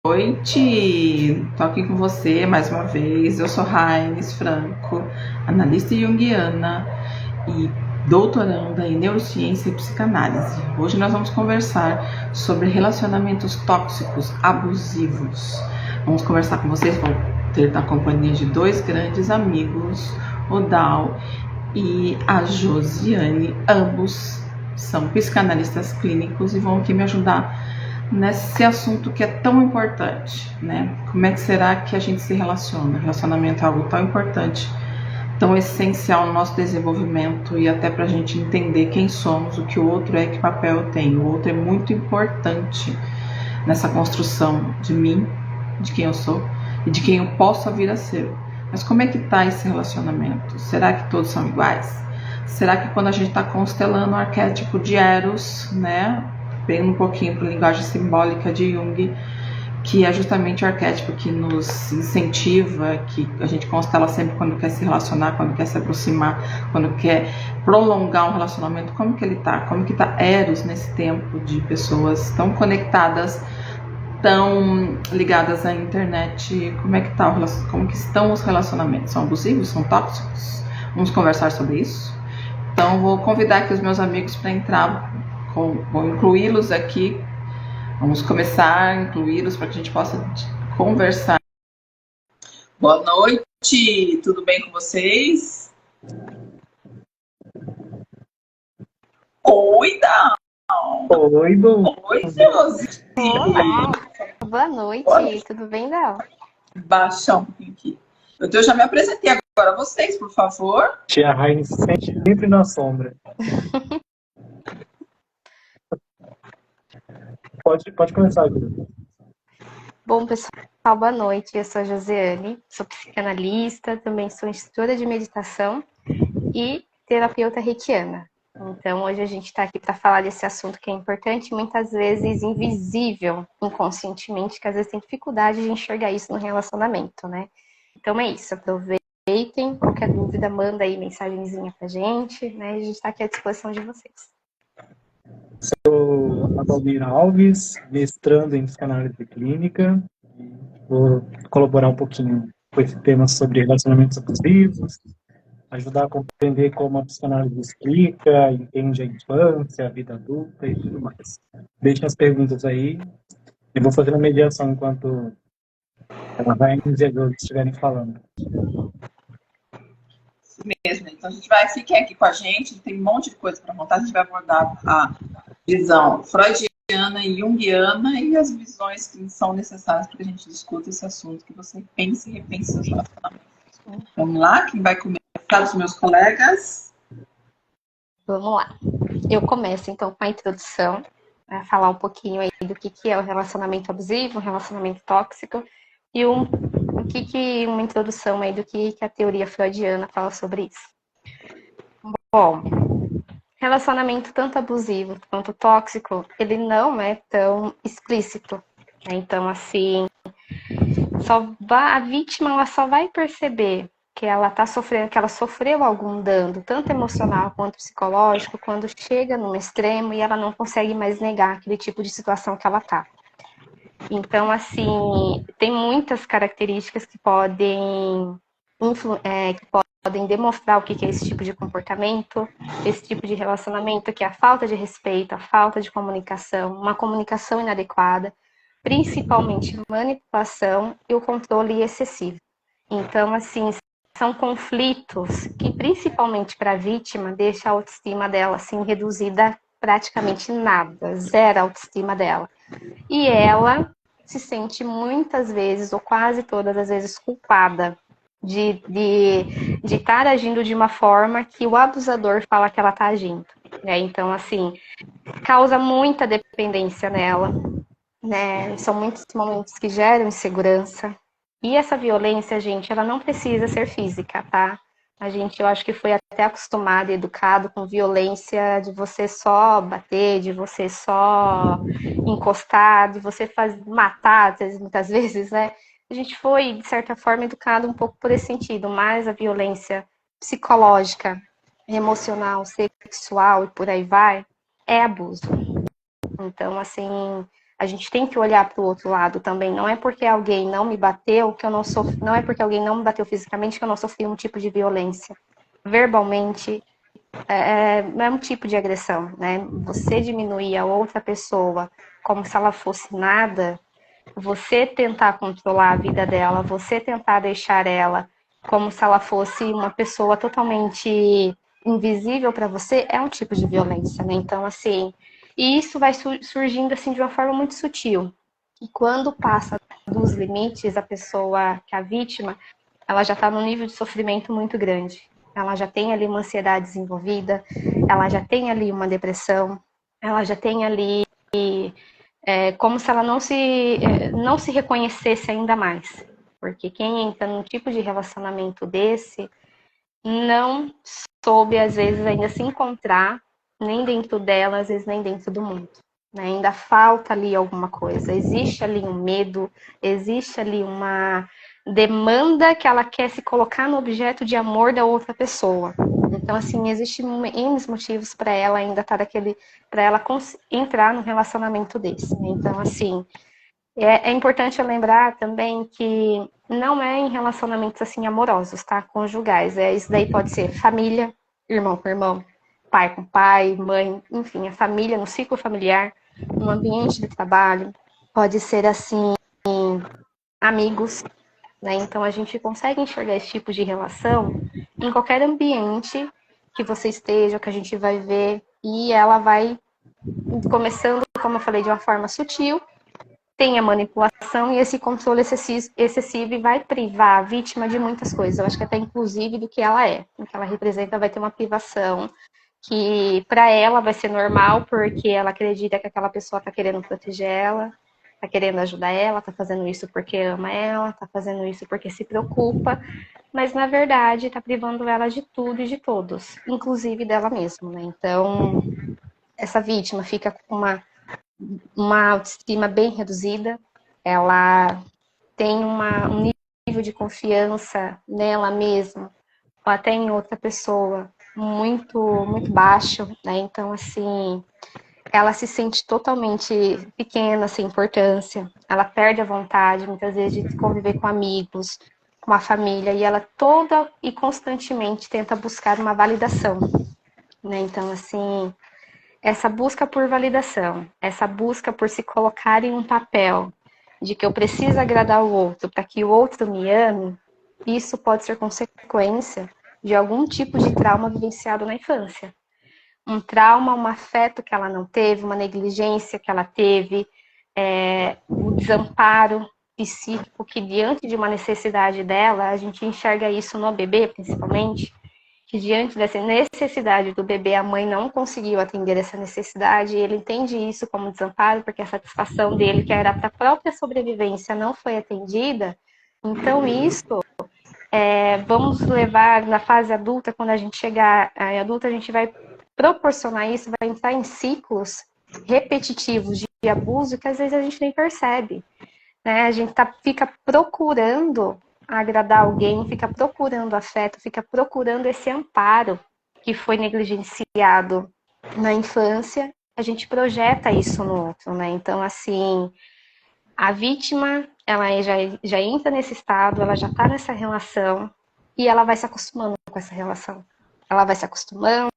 Noite, tô aqui com você mais uma vez. Eu sou Raimes Franco, analista junguiana e doutoranda em neurociência e psicanálise. Hoje nós vamos conversar sobre relacionamentos tóxicos abusivos. Vamos conversar com vocês, vou ter a companhia de dois grandes amigos, o Dal e a Josiane. Ambos são psicanalistas clínicos e vão aqui me ajudar nesse assunto que é tão importante, né? Como é que será que a gente se relaciona? Relacionamento é algo tão importante, tão essencial no nosso desenvolvimento e até para a gente entender quem somos, o que o outro é, que papel tem. O outro é muito importante nessa construção de mim, de quem eu sou e de quem eu posso vir a ser. Mas como é que está esse relacionamento? Será que todos são iguais? Será que quando a gente está constelando o arquétipo de Eros, né? Bem um pouquinho para a linguagem simbólica de Jung, que é justamente o arquétipo que nos incentiva, que a gente constela sempre quando quer se relacionar, quando quer se aproximar, quando quer prolongar um relacionamento. Como que ele está? Como que está Eros nesse tempo de pessoas tão conectadas, tão ligadas à internet? Como que estão os relacionamentos? São abusivos? São tóxicos? Vamos conversar sobre isso? Então vou convidar aqui os meus amigos para entrar, vou incluí-los aqui. Vamos começar a incluí-los para que a gente possa conversar. Boa noite, tudo bem com vocês? Oi, Dal. Oi, Dom. Oi, Josi. Olá, boa noite, tudo bem, Dal? Baixar um pouquinho aqui. Eu já me apresentei agora a vocês, por favor. Tia Raine sempre na sombra. Pode começar, Júlia. Bom, pessoal, boa noite. Eu sou a Josiane, sou psicanalista, também sou instrutora de meditação e terapeuta reikiana. Então, hoje a gente está aqui para falar desse assunto que é importante, muitas vezes invisível inconscientemente, que às vezes tem dificuldade de enxergar isso no relacionamento, né? Então é isso, aproveitem, qualquer dúvida, manda aí mensagenzinha pra gente, né? A gente está aqui à disposição de vocês. Sou Adalmir Alves, mestrando em psicanálise clínica. Vou colaborar um pouquinho com esse tema sobre relacionamentos abusivos, ajudar a compreender como a psicanálise explica, entende a infância, a vida adulta e tudo mais. Deixem as perguntas aí. Eu vou fazer uma mediação enquanto a Raine e a Júlia estiverem falando. Isso mesmo. Então a gente vai, fiquem aqui com a gente, tem um monte de coisa para montar. A gente vai abordar a visão freudiana e junguiana e as visões que são necessárias para que a gente discuta esse assunto, que você pense e repense seus relacionamentos. Vamos lá? Quem vai começar? Os meus colegas? Vamos lá. Eu começo, então, com a introdução, a falar um pouquinho aí do que é o relacionamento abusivo, o relacionamento tóxico, e uma introdução aí do que a teoria freudiana fala sobre isso. Bom, relacionamento tanto abusivo quanto tóxico, ele não é tão explícito, né? Então, assim, a vítima ela só vai perceber que ela tá sofrendo, que ela sofreu algum dano, tanto emocional quanto psicológico, quando chega num extremo e ela não consegue mais negar aquele tipo de situação que ela tá. Então, assim, tem muitas características que podem demonstrar o que é esse tipo de comportamento, esse tipo de relacionamento, que é a falta de respeito, a falta de comunicação, uma comunicação inadequada, principalmente manipulação e o controle excessivo. Então, assim, são conflitos que, principalmente para a vítima, deixa a autoestima dela assim reduzida praticamente nada, zero a autoestima dela. E ela se sente muitas vezes, ou quase todas as vezes, culpada de estar agindo de uma forma que o abusador fala que ela está agindo. Né? Então, assim, causa muita dependência nela. Né? São muitos momentos que geram insegurança. E essa violência, gente, ela não precisa ser física, tá? Eu acho que foi até acostumado e educado com violência de você só bater, de você só encostar, de você matar, muitas vezes, né? A gente foi, de certa forma, educado um pouco por esse sentido, mas a violência psicológica, emocional, sexual e por aí vai, é abuso. Então, assim, A gente tem que olhar para o outro lado também. Não é porque alguém não me bateu que eu não sofri, não é porque alguém não me bateu fisicamente que eu não sofri um tipo de violência. Verbalmente, é um tipo de agressão, né? Você diminuir a outra pessoa como se ela fosse nada, você tentar controlar a vida dela, você tentar deixar ela como se ela fosse uma pessoa totalmente invisível para você, é um tipo de violência, né? Então, assim, e isso vai surgindo assim de uma forma muito sutil. E quando passa dos limites, a pessoa, que é a vítima, ela já está num nível de sofrimento muito grande. Ela já tem ali uma ansiedade desenvolvida, ela já tem ali uma depressão, ela já tem ali como se ela não se reconhecesse ainda mais. Porque quem entra num tipo de relacionamento desse não soube, às vezes, ainda se encontrar, nem dentro dela, às vezes, nem dentro do mundo. Né? Ainda falta ali alguma coisa. Existe ali um medo, existe ali uma demanda que ela quer se colocar no objeto de amor da outra pessoa. Então, assim, existem N motivos para ela ainda estar para ela entrar num relacionamento desse. Né? Então, assim, é importante eu lembrar também que não é em relacionamentos assim amorosos, tá? Conjugais. Isso daí pode ser família, irmão com irmão, pai com pai, mãe, enfim, a família no ciclo familiar, no ambiente de trabalho. Pode ser assim, amigos, né? Então a gente consegue enxergar esse tipo de relação em qualquer ambiente que você esteja, que a gente vai ver, e ela vai começando, como eu falei, de uma forma sutil, tem a manipulação e esse controle excessivo vai privar a vítima de muitas coisas. Eu acho que até inclusive do que ela é. O que ela representa vai ter uma privação que para ela vai ser normal porque ela acredita que aquela pessoa está querendo proteger ela, está querendo ajudar ela, está fazendo isso porque ama ela, está fazendo isso porque se preocupa, mas na verdade está privando ela de tudo e de todos, inclusive dela mesma, né? Então, essa vítima fica com uma autoestima bem reduzida, ela tem um nível de confiança nela mesma, ou até em outra pessoa, muito, muito baixo, né? Então, assim, ela se sente totalmente pequena, sem importância, ela perde a vontade, muitas vezes, de conviver com amigos, com a família, e ela toda e constantemente tenta buscar uma validação, né? Então, assim, essa busca por validação, essa busca por se colocar em um papel de que eu preciso agradar o outro para que o outro me ame, isso pode ser consequência de algum tipo de trauma vivenciado na infância. Um trauma, um afeto que ela não teve, uma negligência que ela teve, o desamparo psíquico que diante de uma necessidade dela, a gente enxerga isso no bebê, principalmente, que diante dessa necessidade do bebê, a mãe não conseguiu atender essa necessidade, e ele entende isso como desamparo, porque a satisfação dele, que era para a própria sobrevivência, não foi atendida. Então, isso, vamos levar na fase adulta, quando a gente chegar adulta, a gente vai proporcionar isso, vai entrar em ciclos repetitivos de abuso que às vezes a gente nem percebe. Né? A gente fica procurando agradar alguém, fica procurando afeto, fica procurando esse amparo que foi negligenciado na infância, a gente projeta isso no outro, né? Então, assim, a vítima, ela já entra nesse estado, ela já está nessa relação e ela vai se acostumando com essa relação. Ela vai se acostumando,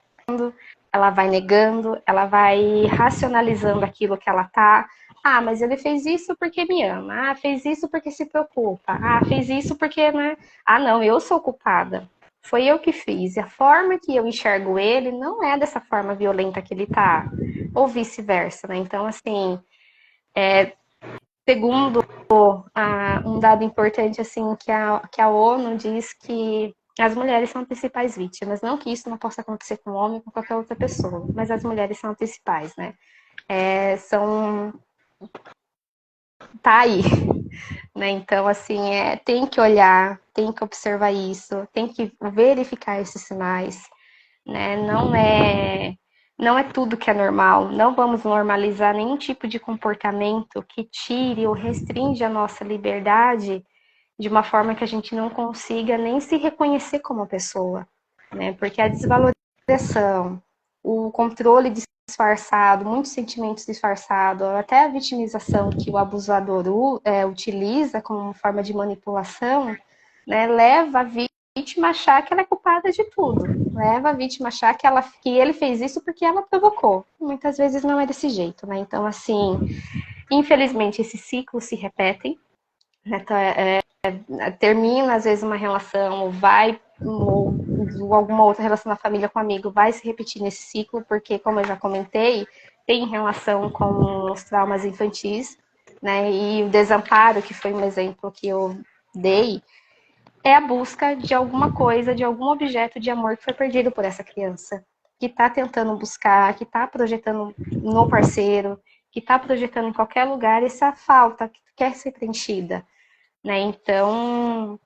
ela vai negando, ela vai racionalizando aquilo que ela tá. Ah, mas ele fez isso porque me ama. Ah, fez isso porque se preocupa. Ah, fez isso porque, né? Ah, não, eu sou culpada. Foi eu que fiz. E a forma que eu enxergo ele não é dessa forma violenta que ele tá. Ou vice-versa, né? Então, assim, segundo um dado importante, assim, que a ONU diz que as mulheres são as principais vítimas. Não que isso não possa acontecer com um homem ou com qualquer outra pessoa, mas as mulheres são as principais, né? Tá aí, né? Então, assim, tem que olhar, tem que observar isso, tem que verificar esses sinais, né? Não é tudo que é normal. Não vamos normalizar nenhum tipo de comportamento que tire ou restringe a nossa liberdade de uma forma que a gente não consiga nem se reconhecer como pessoa, né? Porque a desvalorização, o controle de disfarçado, muitos sentimentos disfarçados, até a vitimização que o abusador utiliza como forma de manipulação, né, leva a vítima a achar que ela é culpada de tudo, leva a vítima a achar que ele fez isso porque ela provocou. Muitas vezes não é desse jeito, né? Então, assim, infelizmente, esses ciclos se repetem, né? Termina às vezes uma relação, ou alguma outra relação na família com um amigo, vai se repetir nesse ciclo, porque, como eu já comentei, tem relação com os traumas infantis, né? E o desamparo, que foi um exemplo que eu dei, é a busca de alguma coisa, de algum objeto de amor que foi perdido por essa criança, que está tentando buscar, que está projetando no parceiro, que está projetando em qualquer lugar essa falta que quer ser preenchida, né? Então,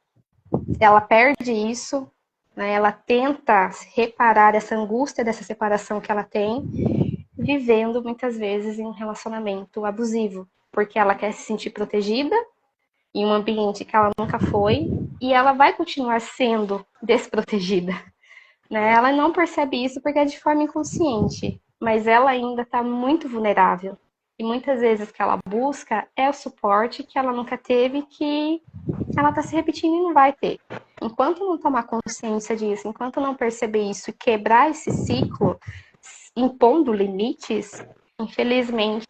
ela perde isso, né? Ela tenta reparar essa angústia dessa separação que ela tem, vivendo muitas vezes em um relacionamento abusivo, porque ela quer se sentir protegida em um ambiente que ela nunca foi, e ela vai continuar sendo desprotegida, né? Ela não percebe isso porque é de forma inconsciente, mas ela ainda está muito vulnerável. E muitas vezes o que ela busca é o suporte que ela nunca teve, que ela está se repetindo e não vai ter. Enquanto não tomar consciência disso, enquanto não perceber isso e quebrar esse ciclo, impondo limites, infelizmente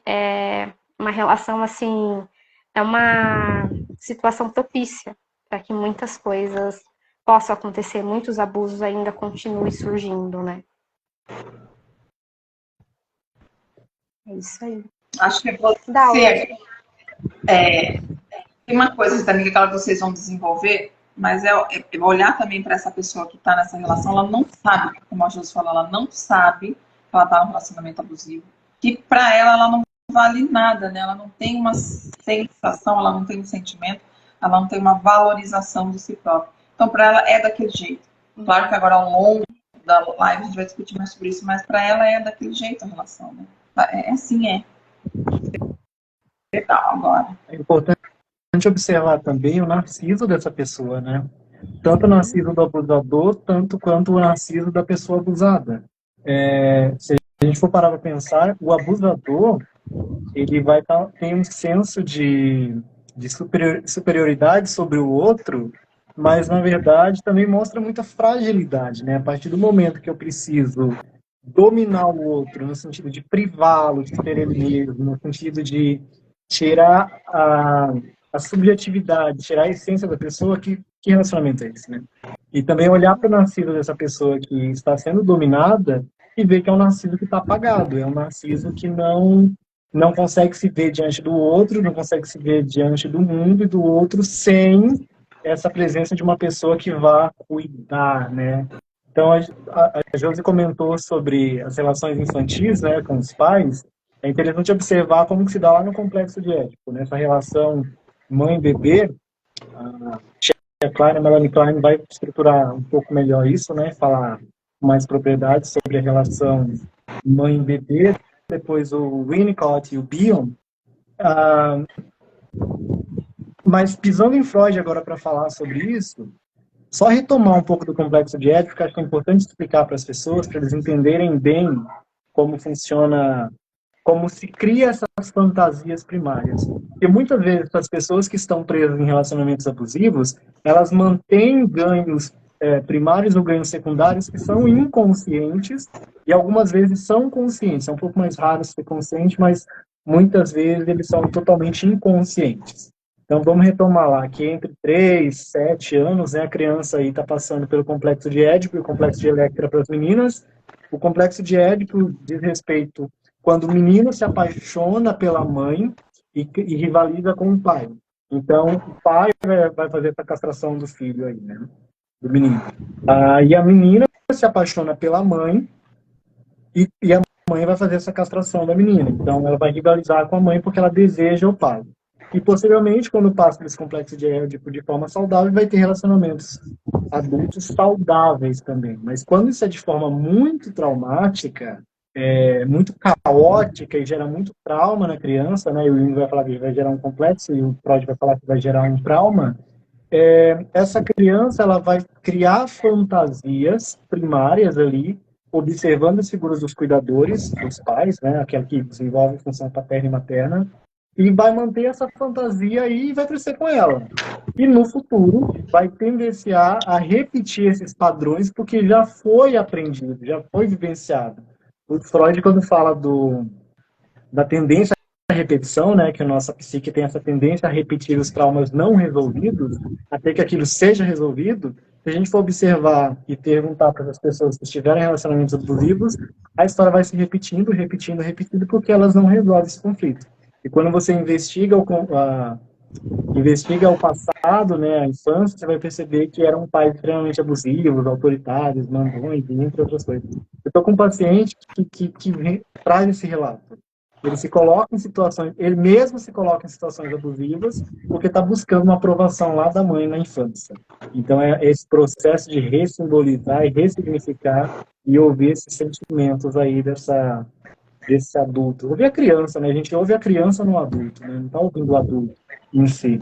é uma relação assim, é uma situação propícia para que muitas coisas possam acontecer, muitos abusos ainda continuem surgindo, né? É isso aí. Acho que você tem uma coisa também que vocês vão desenvolver, mas é olhar também para essa pessoa que está nessa relação, ela não sabe, como a Josi falou, ela não sabe que ela está num relacionamento abusivo, que para ela não vale nada, né? Ela não tem uma sensação, ela não tem um sentimento, ela não tem uma valorização de si própria. Então, para ela é daquele jeito. Claro que agora, ao longo da live, a gente vai discutir mais sobre isso, mas para ela é daquele jeito a relação, né? É assim, é. Legal, agora. É importante observar também o narciso dessa pessoa, né? Tanto o narciso do abusador, tanto quanto o narciso da pessoa abusada. Se a gente for parar para pensar, o abusador, ele vai ter um senso de superioridade sobre o outro, mas, na verdade, também mostra muita fragilidade, né? A partir do momento que eu preciso dominar o outro, no sentido de privá-lo de ser ele mesmo, no sentido de tirar a subjetividade, tirar a essência da pessoa, que relacionamento é esse, né? E também olhar para o narciso dessa pessoa que está sendo dominada e ver que é um narciso que está apagado, é um narciso que não consegue se ver diante do outro, não consegue se ver diante do mundo e do outro sem essa presença de uma pessoa que vá cuidar, né? Então, a Josi comentou sobre as relações infantis, né, com os pais. É interessante observar como que se dá lá no complexo de Édipo, né? Essa relação mãe-bebê. A Tia Klein, a Melanie Klein, vai estruturar um pouco melhor isso, né? Falar com mais propriedade sobre a relação mãe-bebê. Depois o Winnicott e o Bion. Mas pisando em Freud agora para falar sobre isso, só retomar um pouco do complexo de Édipo, que acho que é importante explicar para as pessoas, para eles entenderem bem como funciona, como se cria essas fantasias primárias. Porque muitas vezes as pessoas que estão presas em relacionamentos abusivos, elas mantêm ganhos primários ou ganhos secundários que são inconscientes e algumas vezes são conscientes. É um pouco mais raro ser consciente, mas muitas vezes eles são totalmente inconscientes. Então, vamos retomar lá, que entre 3 e 7 anos, né, a criança aí está passando pelo complexo de Édipo e o complexo de Electra para as meninas. O complexo de Édipo diz respeito quando o menino se apaixona pela mãe e rivaliza com o pai. Então, o pai vai fazer essa castração do filho aí, né, do menino. E a menina se apaixona pela mãe e a mãe vai fazer essa castração da menina. Então, ela vai rivalizar com a mãe porque ela deseja o pai. E, posteriormente, quando passa por esse complexo de Édipo de forma saudável, vai ter relacionamentos adultos saudáveis também. Mas quando isso é de forma muito traumática, muito caótica e gera muito trauma na criança, né? E o Jung vai falar que vai gerar um complexo e o Freud vai falar que vai gerar um trauma. Essa criança ela vai criar fantasias primárias ali observando as figuras dos cuidadores, dos pais, né, aquela que desenvolve função paterna e materna, e vai manter essa fantasia aí e vai crescer com ela. E no futuro vai tendenciar a repetir esses padrões porque já foi aprendido, já foi vivenciado. O Freud, quando fala da tendência à repetição, né, que a nossa psique tem essa tendência a repetir os traumas não resolvidos, até que aquilo seja resolvido, se a gente for observar e perguntar para as pessoas que estiverem em relacionamentos abusivos, a história vai se repetindo, repetindo, repetindo, porque elas não resolvem esse conflito. E quando você investiga o passado, né, a infância, você vai perceber que eram pais extremamente abusivos, autoritários, mandões, entre outras coisas. Eu estou com um paciente que traz esse relato. Ele se coloca em situações, ele mesmo se coloca em situações abusivas, porque está buscando uma aprovação lá da mãe na infância. Então é esse processo de ressimbolizar e ressignificar e ouvir esses sentimentos aí desse adulto. Ouvir a criança, né? A gente ouve a criança no adulto, né? Não está ouvindo o adulto em si.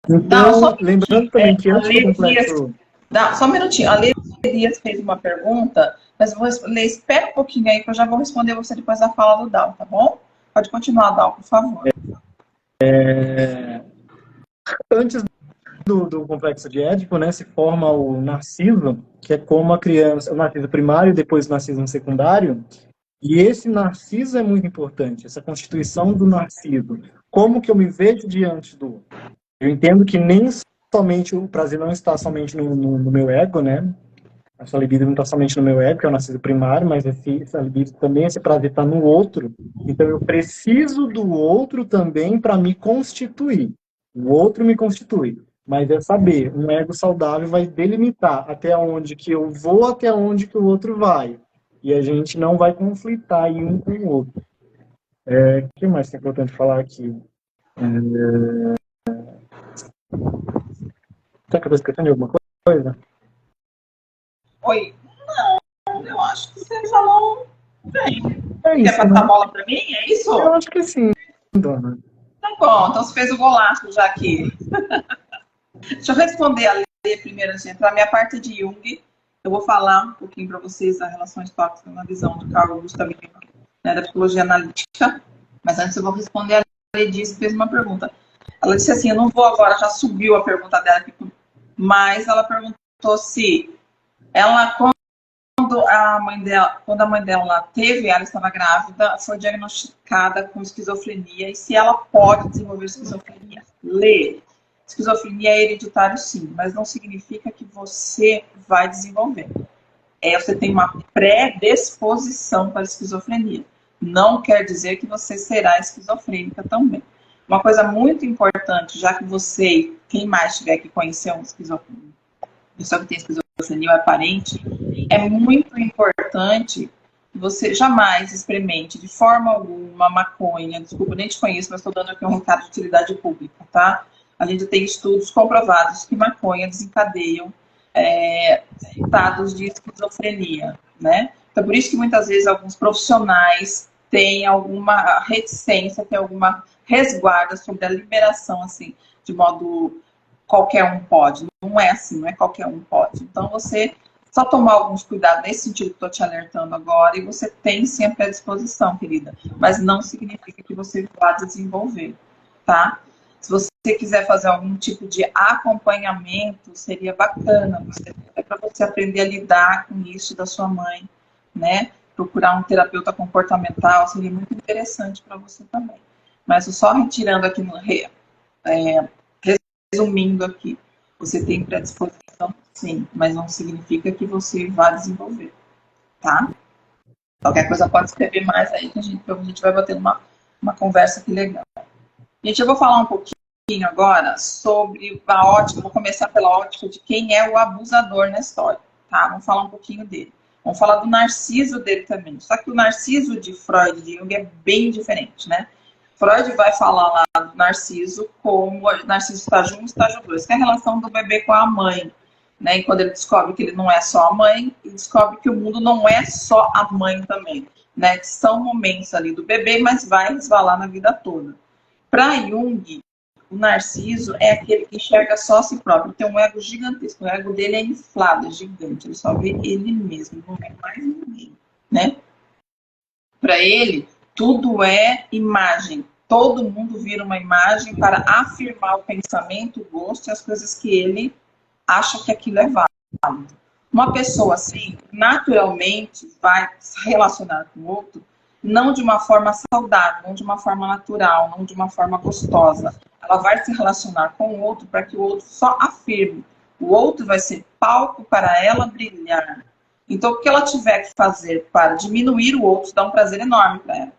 Então, lembrando também que antes do complexo... Só um minutinho. A Lê Dias fez uma pergunta, mas eu vou responder. Espera um pouquinho aí, que eu já vou responder você depois da fala do Dal, tá bom? Pode continuar, Dal, por favor. Antes do complexo de Édipo, né, se forma o narciso, que é como a criança, o narciso primário e depois o narciso secundário, e esse narciso é muito importante, essa constituição do narciso. Como que eu me vejo diante do outro? Eu entendo que nem somente o prazer não está somente no meu ego, né? Essa libido não está somente no meu ego, que é o narciso primário, mas essa libido também, esse prazer está no outro. Então eu preciso do outro também para me constituir. O outro me constitui. Mas é saber, um ego saudável vai delimitar até onde que eu vou, até onde que o outro vai. E a gente não vai conflitar aí um com o outro. O que mais que é importante falar aqui? Será que eu estou esquecendo de alguma coisa? Oi. Não, eu acho que você falou bem. É isso, quer passar a bola para mim? É isso? Eu acho que sim, dona. Tá bom, então você fez o golaço já aqui. Deixa eu responder a Lê primeiro, antes de entrar. Minha parte de Jung, eu vou falar um pouquinho para vocês das relações tóxicas na visão de Carl Gustav Jung, né, da psicologia analítica. Mas antes eu vou responder a Lê Dias, que fez uma pergunta. Ela disse assim, eu não vou agora, já subiu a pergunta dela aqui, mas ela perguntou se ela, quando a mãe dela teve, ela estava grávida, foi diagnosticada com esquizofrenia, e se ela pode desenvolver esquizofrenia. Esquizofrenia é hereditário, sim, mas não significa que você vai desenvolver. Você tem uma predisposição para a esquizofrenia. Não quer dizer que você será esquizofrênica também. Uma coisa muito importante, já que você, quem mais tiver que conhecer um esquizofrênico, pessoa que tem esquizofrenia ou é parente, é muito importante que você jamais experimente de forma alguma maconha. Desculpa, eu nem te conheço, mas estou dando aqui um recado de utilidade pública, tá? A gente tem estudos comprovados que maconha desencadeiam estados de esquizofrenia, né? Então, por isso que muitas vezes alguns profissionais têm alguma reticência, têm alguma resguarda sobre a liberação, assim, de modo qualquer um pode. Não é assim, não é qualquer um pode. Então, você só tomar alguns cuidados nesse sentido que estou te alertando agora, e você tem sempre à disposição, querida. Mas não significa que você vá desenvolver, tá? Se você quiser fazer algum tipo de acompanhamento, seria bacana. É para você aprender a lidar com isso da sua mãe, né? Procurar um terapeuta comportamental seria muito interessante para você também. Mas só retirando aqui, resumindo aqui, você tem predisposição, sim, mas não significa que você vá desenvolver, tá? Qualquer coisa pode escrever mais aí, que a gente vai bater uma conversa aqui legal. Gente, eu vou falar um pouquinho agora sobre a ótica, vou começar pela ótica de quem é o abusador na história, tá? Vamos falar um pouquinho dele. Vamos falar do narciso dele também. Só que o narciso de Freud e de Jung é bem diferente, né? Freud vai falar lá do narciso como narciso estágio 1 e estágio 2, que é a relação do bebê com a mãe, né? E quando ele descobre que ele não é só a mãe, ele descobre que o mundo não é só a mãe também, né? Que são momentos ali do bebê, mas vai resvalar na vida toda. Para Jung, O narciso é aquele que enxerga só a si próprio, tem um ego gigantesco, o ego dele é inflado, é gigante, ele só vê ele mesmo, não vê mais ninguém, né? Para ele, tudo é imagem, todo mundo vira uma imagem para afirmar o pensamento, o gosto e as coisas que ele acha que aquilo é válido. Uma pessoa assim, naturalmente, vai se relacionar com o outro, não de uma forma saudável, não de uma forma natural, não de uma forma gostosa. Ela vai se relacionar com o outro para que o outro só afirme. O outro vai ser palco para ela brilhar. Então, o que ela tiver que fazer para diminuir o outro dá um prazer enorme para ela.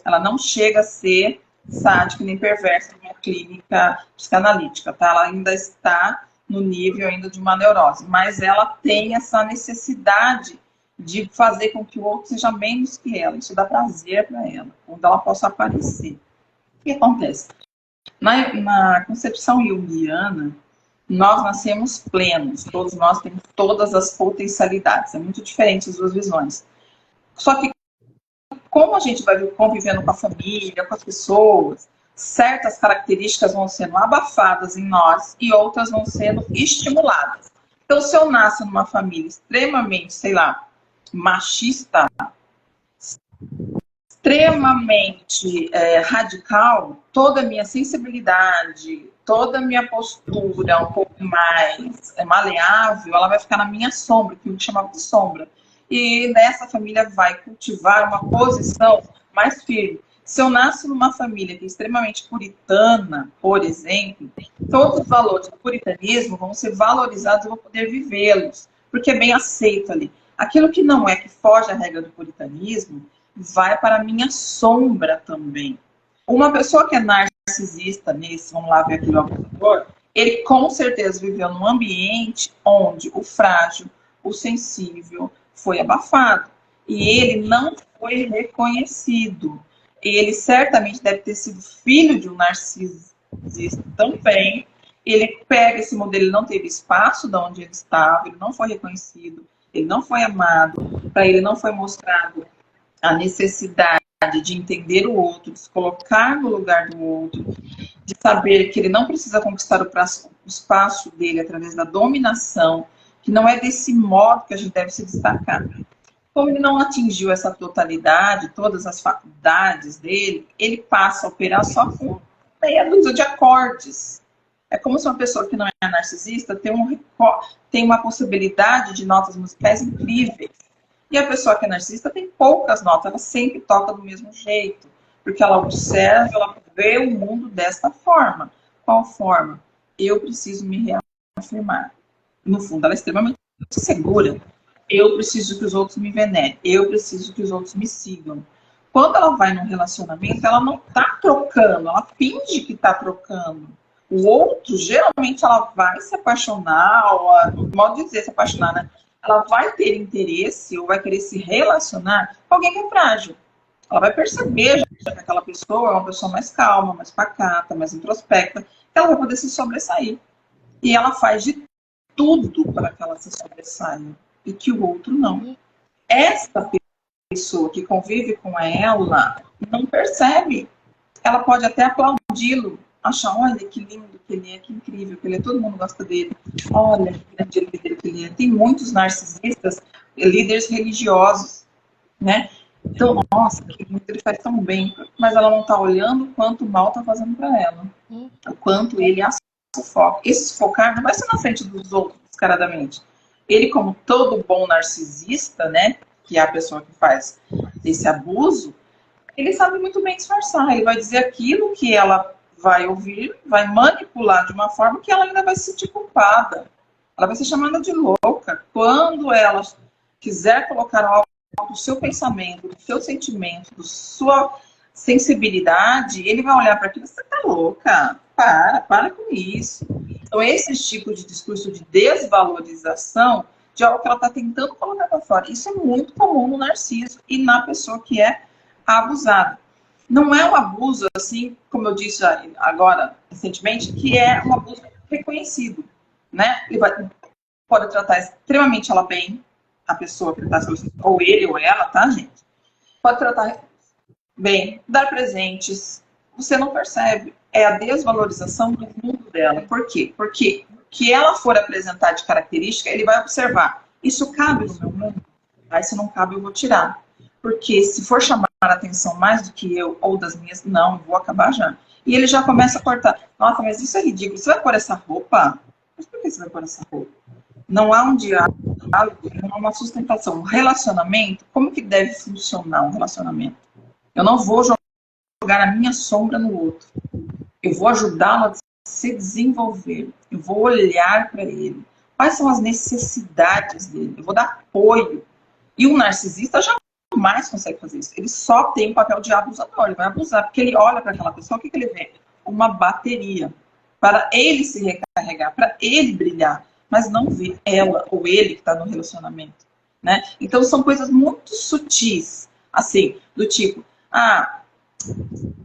Ela não chega a ser sádica nem perversa numa clínica psicanalítica, tá? Ela ainda está no nível ainda de uma neurose, mas ela tem essa necessidade de fazer com que o outro seja menos que ela. Isso dá prazer para ela, onde ela possa aparecer. O que acontece? Na concepção junguiana, nós nascemos plenos, todos nós temos todas as potencialidades. É muito diferente as duas visões. Só que, como a gente vai convivendo com a família, com as pessoas, certas características vão sendo abafadas em nós e outras vão sendo estimuladas. Então, se eu nasço numa família extremamente, sei lá, machista, extremamente radical, toda a minha sensibilidade, toda a minha postura um pouco mais maleável, ela vai ficar na minha sombra, que eu chamava de sombra. E nessa família vai cultivar uma posição mais firme. Se eu nasço numa família que é extremamente puritana, por exemplo, todos os valores do puritanismo vão ser valorizados e eu vou poder vivê-los, porque é bem aceito ali. Aquilo que não é, que foge à regra do puritanismo, vai para a minha sombra também. Uma pessoa que é narcisista nesse, vamos lá ver aqui o abusador, ele com certeza viveu num ambiente onde o frágil, o sensível, foi abafado. E ele não foi reconhecido. Ele certamente deve ter sido filho de um narcisista também. Ele pega esse modelo, ele não teve espaço de onde ele estava, ele não foi reconhecido, ele não foi amado, para ele não foi mostrado a necessidade de entender o outro, de se colocar no lugar do outro, de saber que ele não precisa conquistar o espaço dele através da dominação, que não é desse modo que a gente deve se destacar. Como ele não atingiu essa totalidade, todas as faculdades dele, ele passa a operar só com meia dúzia de acordes. É como se uma pessoa que não é narcisista tem uma possibilidade de notas musicais incríveis. E a pessoa que é narcisista tem poucas notas, ela sempre toca do mesmo jeito, porque ela observa, ela vê o mundo desta forma. Qual forma? Eu preciso me reafirmar. No fundo, ela é extremamente segura. Eu preciso que os outros me venerem. Eu preciso que os outros me sigam. Quando ela vai num relacionamento, ela não está trocando, ela finge que está trocando. O outro, geralmente, ela vai se apaixonar, ou, modo de dizer, se apaixonar, né? Ela vai ter interesse ou vai querer se relacionar com alguém que é frágil. Ela vai perceber já que aquela pessoa é uma pessoa mais calma, mais pacata, mais introspecta, que ela vai poder se sobressair. E ela faz de tudo para que ela se sobressaia e que o outro não. Essa pessoa que convive com ela não percebe. Ela pode até aplaudi-lo, achar, olha que lindo que ele é, que incrível que ele é, todo mundo gosta dele. Olha que grande líder que ele é. Tem muitos narcisistas, líderes religiosos, né? Então, nossa, que lindo, ele faz tão bem. Mas ela não está olhando o quanto o mal está fazendo para ela. O quanto ele a sufoca. Esse sufocar não vai ser na frente dos outros, descaradamente. Ele, como todo bom narcisista, né, que é a pessoa que faz esse abuso, ele sabe muito bem disfarçar. Ele vai dizer aquilo que ela vai ouvir, vai manipular de uma forma que ela ainda vai se sentir culpada. Ela vai ser chamada de louca. Quando ela quiser colocar algo do seu pensamento, do seu sentimento, da sua sensibilidade, ele vai olhar para aquilo e você tá louca. Para com isso. Então, esse tipo de discurso de desvalorização de algo que ela está tentando colocar para fora, isso é muito comum no narciso e na pessoa que é abusada. Não é um abuso, assim, como eu disse agora, recentemente, que é um abuso reconhecido, né? Ele pode tratar extremamente ela bem, a pessoa que está solicitando, ou ele ou ela, tá, gente? Pode tratar bem, dar presentes, você não percebe. É a desvalorização do mundo dela. Por quê? Porque o que ela for apresentar de característica, ele vai observar. Isso cabe no meu mundo? Aí, se não cabe, eu vou tirar. Porque se for chamar a atenção mais do que eu ou das minhas, não, eu vou acabar já. E ele já começa a cortar. Nossa, mas isso é ridículo. Você vai pôr essa roupa? Mas por que você vai pôr essa roupa? Não há um diálogo, não há uma sustentação. Um relacionamento, como que deve funcionar um relacionamento? Eu não vou jogar a minha sombra no outro. Eu vou ajudá-lo a se desenvolver. Eu vou olhar para ele. Quais são as necessidades dele? Eu vou dar apoio. E um narcisista jamais consegue fazer isso. Ele só tem o papel de abusador. Ele vai abusar, porque ele olha para aquela pessoa, o que ele vê? Uma bateria. Para ele se recarregar, para ele brilhar. Mas não vê ela ou ele que está no relacionamento. Né? Então são coisas muito sutis. Assim, do tipo,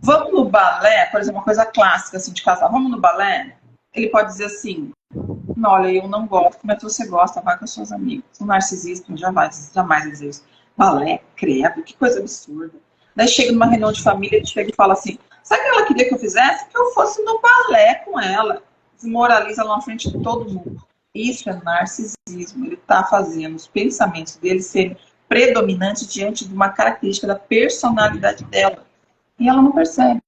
vamos no balé, por exemplo, uma coisa clássica assim, de casal, vamos no balé? Ele pode dizer assim, não, olha, eu não gosto, mas você gosta, vai com as suas amigas. Um narcisista jamais vai dizer isso. Balé, credo, que coisa absurda. Daí chega numa reunião de família, ele chega e fala assim, sabe o que ela queria que eu fizesse? Que eu fosse no balé com ela. Desmoraliza ela na frente de todo mundo. Isso é narcisismo. Ele está fazendo os pensamentos dele serem predominantes diante de uma característica da personalidade dela. E ela não percebe.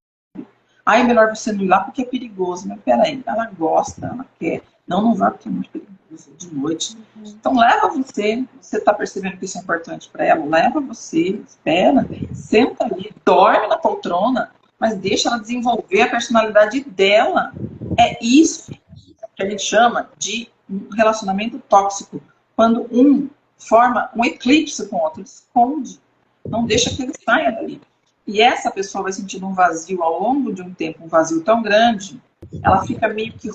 Aí é melhor você não ir lá porque é perigoso. Mas peraí, ela gosta, ela quer. Não vai porque é muito perigoso de noite. Então leva você. Você está percebendo que isso é importante para ela? Leva você, espera, senta ali, dorme na poltrona, mas deixa ela desenvolver a personalidade dela. É isso que a gente chama de um relacionamento tóxico. Quando um forma um eclipse com o outro, ele esconde. Não deixa que ele saia dali. E essa pessoa vai sentindo um vazio ao longo de um tempo, um vazio tão grande, ela fica meio que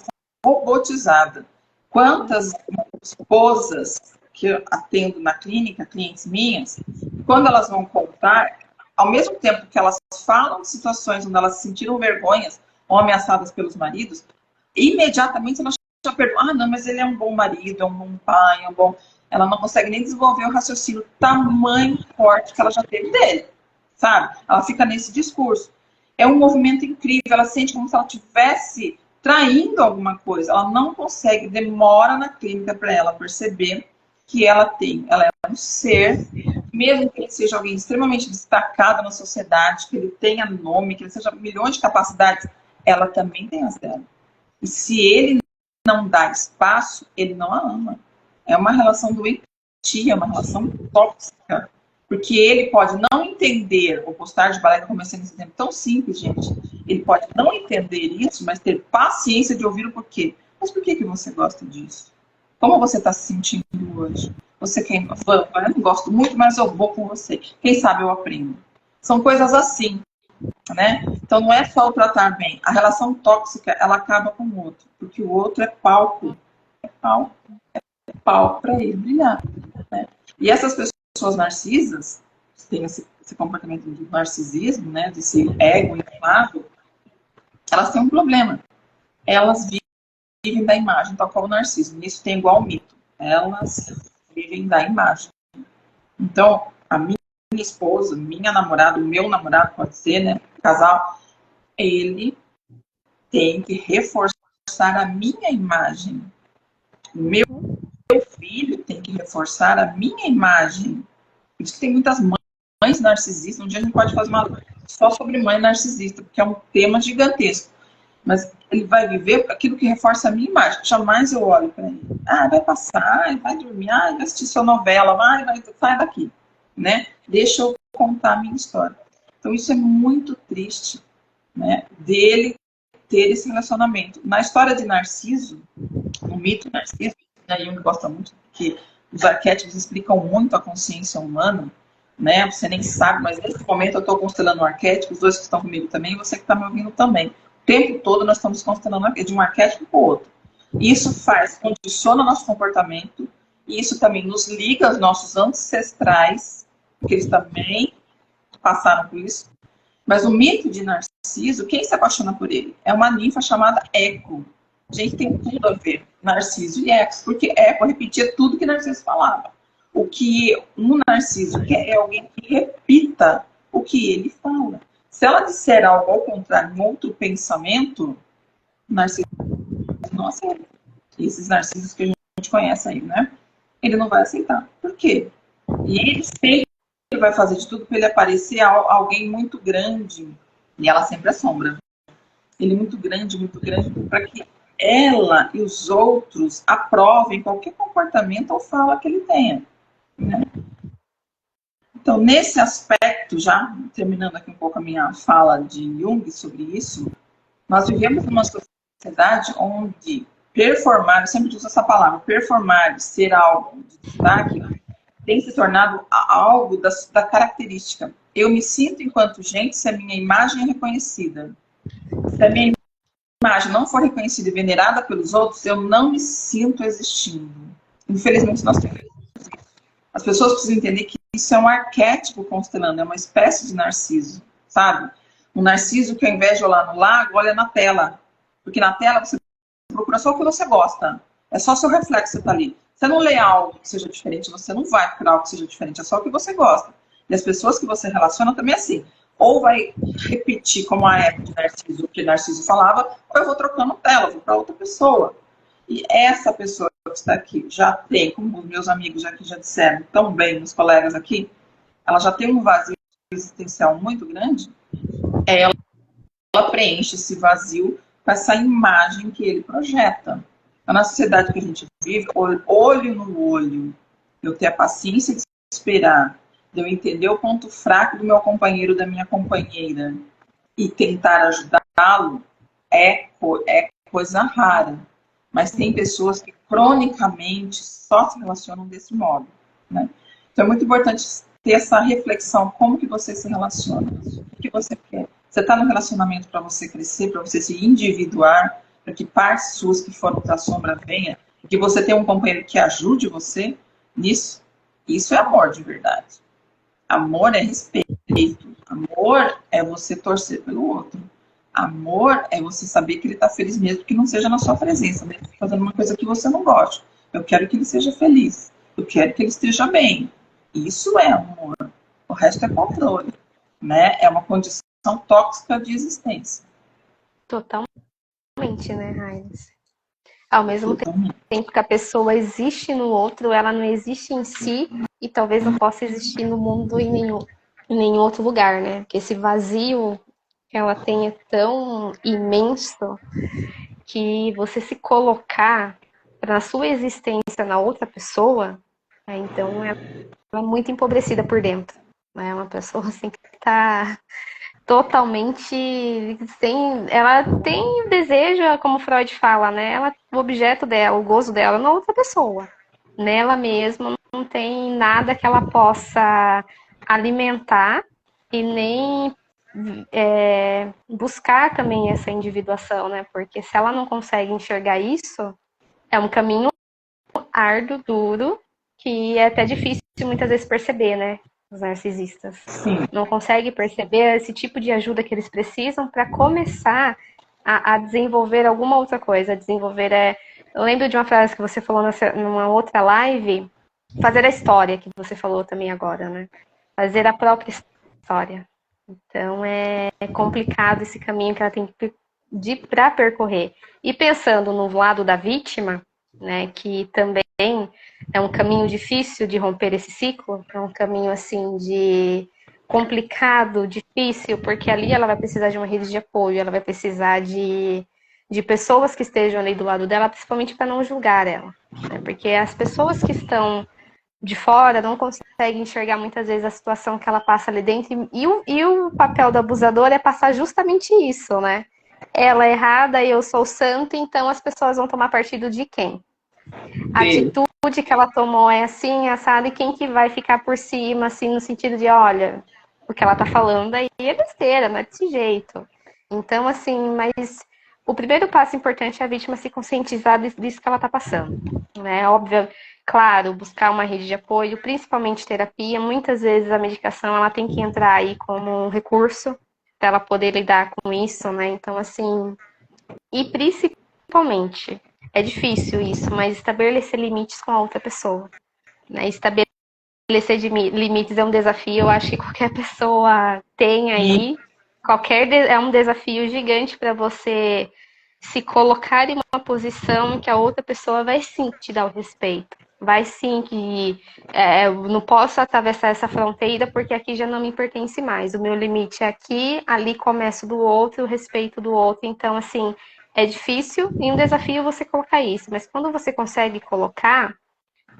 robotizada. Quantas esposas que eu atendo na clínica, clientes minhas, quando elas vão contar, ao mesmo tempo que elas falam de situações onde elas se sentiram vergonhas ou ameaçadas pelos maridos, imediatamente elas já perguntam, não, mas ele é um bom marido, é um bom pai, é um bom... Ela não consegue nem desenvolver o raciocínio tamanho forte que ela já teve dele. Sabe? Ela fica nesse discurso. É um movimento incrível, ela sente como se ela estivesse traindo alguma coisa. Ela não consegue, demora na clínica para ela perceber que ela é um ser, mesmo que ele seja alguém extremamente destacado na sociedade, que ele tenha nome, que ele seja milhões de capacidades, ela também tem as dela. E se ele não dá espaço, ele não a ama. É uma relação doentia, é uma relação tóxica. Porque ele pode não entender, o postar de balé que eu comecei nesse tempo tão simples, gente. Ele pode não entender isso, mas ter paciência de ouvir o porquê. Mas por que você gosta disso? Como você está se sentindo hoje? Você quer... Eu não gosto muito, mas eu vou com você. Quem sabe eu aprendo. São coisas assim, né? Então não é só o tratar bem. A relação tóxica, ela acaba com o outro. Porque o outro é palco. É palco para ele brilhar. Né? E essas pessoas narcisas, que têm esse comportamento de narcisismo, né, desse ego inflado, elas têm um problema. Elas vivem da imagem, tal qual o narciso. Isso tem igual ao mito. Elas vivem da imagem. Então, a minha esposa, minha namorada, o meu namorado, pode ser, né, casal, ele tem que reforçar a minha imagem. O meu filho tem que reforçar a minha imagem. Por isso que tem muitas mães narcisistas. Um dia a gente pode fazer uma só sobre mãe narcisista, porque é um tema gigantesco. Mas ele vai viver aquilo que reforça a minha imagem. Jamais eu olho para ele. Vai passar, vai dormir, vai assistir sua novela, sai daqui. Né? Deixa eu contar a minha história. Então isso é muito triste, né? Dele ter esse relacionamento. Na história de Narciso, no mito Narciso, Jung gosta muito, que os arquétipos explicam muito a consciência humana, né? Você nem sabe, mas nesse momento eu estou constelando um arquétipo, os dois que estão comigo também, e você que está me ouvindo também. O tempo todo nós estamos constelando de um arquétipo para o outro. Isso condiciona nosso comportamento, e isso também nos liga aos nossos ancestrais, porque eles também passaram por isso. Mas o mito de Narciso, quem se apaixona por ele? É uma ninfa chamada Eco. Gente, tem tudo a ver, Narciso e Eco, porque Eco repetia tudo que Narciso falava. O que um Narciso quer é alguém que repita o que ele fala. Se ela disser algo ao contrário, um outro pensamento, o narciso não aceita. E esses narcisos que a gente conhece aí, né? Ele não vai aceitar. Por quê? E ele vai fazer de tudo para ele aparecer alguém muito grande. E ela sempre é sombra. Ele é muito grande, para que ela e os outros aprovem qualquer comportamento ou fala que ele tenha. Né? Então, nesse aspecto, já terminando aqui um pouco a minha fala de Jung sobre isso, nós vivemos numa sociedade onde performar, eu sempre uso essa palavra, performar, ser algo de destaque, tem se tornado algo da característica. Eu me sinto enquanto gente se a minha imagem é reconhecida. Se a minha imagem não for reconhecida e venerada pelos outros, eu não me sinto existindo. Infelizmente, nós temos isso. As pessoas precisam entender que isso é um arquétipo constelando, é uma espécie de narciso, sabe? Um narciso que ao invés de olhar no lago, olha na tela. Porque na tela você procura só o que você gosta. É só seu reflexo que está ali. Você não lê algo que seja diferente, você não vai procurar algo que seja diferente, é só o que você gosta. E as pessoas que você relaciona também é assim. Ou vai repetir como a época de Narciso, o que Narciso falava, ou eu vou trocando tela, vou para outra pessoa. E essa pessoa que está aqui já tem, como os meus amigos aqui já disseram tão bem, meus colegas aqui, ela já tem um vazio existencial muito grande, ela preenche esse vazio com essa imagem que ele projeta. Na sociedade que a gente vive, olho no olho, eu ter a paciência de esperar, de eu entender o ponto fraco do meu companheiro, da minha companheira, e tentar ajudá-lo, é coisa rara. Mas tem pessoas que cronicamente só se relacionam desse modo. Né? Então é muito importante ter essa reflexão, como que você se relaciona, o que você quer. Você está no relacionamento para você crescer, para você se individuar, para que partes suas que foram para a sombra venham, que você tenha um companheiro que ajude você nisso. Isso é amor de verdade. Amor é respeito. Amor é você torcer pelo outro. Amor é você saber que ele está feliz mesmo que não seja na sua presença, mesmo fazendo uma coisa que você não gosta. Eu quero que ele seja feliz. Eu quero que ele esteja bem. Isso é amor. O resto é controle. Né? É uma condição tóxica de existência. Totalmente, né, Raines? Ao mesmo tempo que a pessoa existe no outro, ela não existe em si e talvez não possa existir no mundo em nenhum outro lugar, né? Porque esse vazio que ela tem é tão imenso que você se colocar na sua existência na outra pessoa, né, então ela é muito empobrecida por dentro. Né? É uma pessoa assim que está totalmente sem. Ela tem o desejo, como Freud fala, né? O objeto dela, o gozo dela na outra pessoa. Nela mesma não tem nada que ela possa alimentar e nem buscar também essa individuação, né? Porque se ela não consegue enxergar isso, é um caminho árduo, duro, que é até difícil muitas vezes perceber, né? Os narcisistas. Sim. Não conseguem perceber esse tipo de ajuda que eles precisam para começar a desenvolver alguma outra coisa. Eu lembro de uma frase que você falou numa outra live, fazer a história, que você falou também agora, né? Fazer a própria história. Então é complicado esse caminho que ela tem para percorrer. E pensando no lado da vítima, né, que também é um caminho difícil de romper esse ciclo, é um caminho assim de complicado, difícil, porque ali ela vai precisar de uma rede de apoio, ela vai precisar de pessoas que estejam ali do lado dela, principalmente para não julgar ela, né? Porque as pessoas que estão de fora não conseguem enxergar muitas vezes a situação que ela passa ali dentro, e o papel do abusador é passar justamente isso, né? Ela é errada e eu sou santo, então as pessoas vão tomar partido de quem? A atitude que ela tomou é assim, assada, e quem que vai ficar por cima, assim, no sentido de, olha, o que ela tá falando aí é besteira, não é desse jeito. Então, assim, mas o primeiro passo importante é a vítima se conscientizar disso que ela tá passando, né? Óbvio, claro, buscar uma rede de apoio, principalmente terapia. Muitas vezes a medicação, ela tem que entrar aí como um recurso para ela poder lidar com isso, né? Então, assim, e principalmente, é difícil isso, mas estabelecer limites com a outra pessoa, né? Estabelecer limites é um desafio, eu acho que qualquer pessoa tem aí, É um desafio gigante para você se colocar em uma posição que a outra pessoa vai sim te dar o respeito. Vai sim que eu não posso atravessar essa fronteira porque aqui já não me pertence mais. O meu limite é aqui, ali começa do outro, o respeito do outro. Então, assim, é difícil e um desafio você colocar isso. Mas quando você consegue colocar,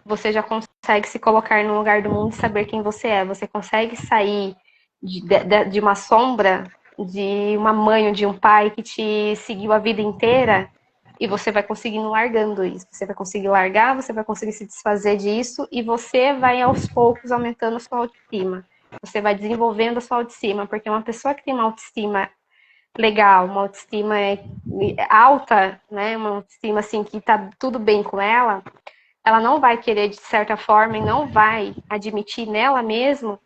você já consegue se colocar no lugar do mundo e saber quem você é. Você consegue sair de uma sombra de uma mãe ou de um pai que te seguiu a vida inteira e você vai conseguindo largando isso. Você vai conseguir largar, você vai conseguir se desfazer disso e você vai aos poucos aumentando a sua autoestima. Você vai desenvolvendo a sua autoestima, porque uma pessoa que tem uma autoestima legal, uma autoestima alta, né, uma autoestima assim que tá tudo bem com ela não vai querer, de certa forma, e não vai admitir nela mesma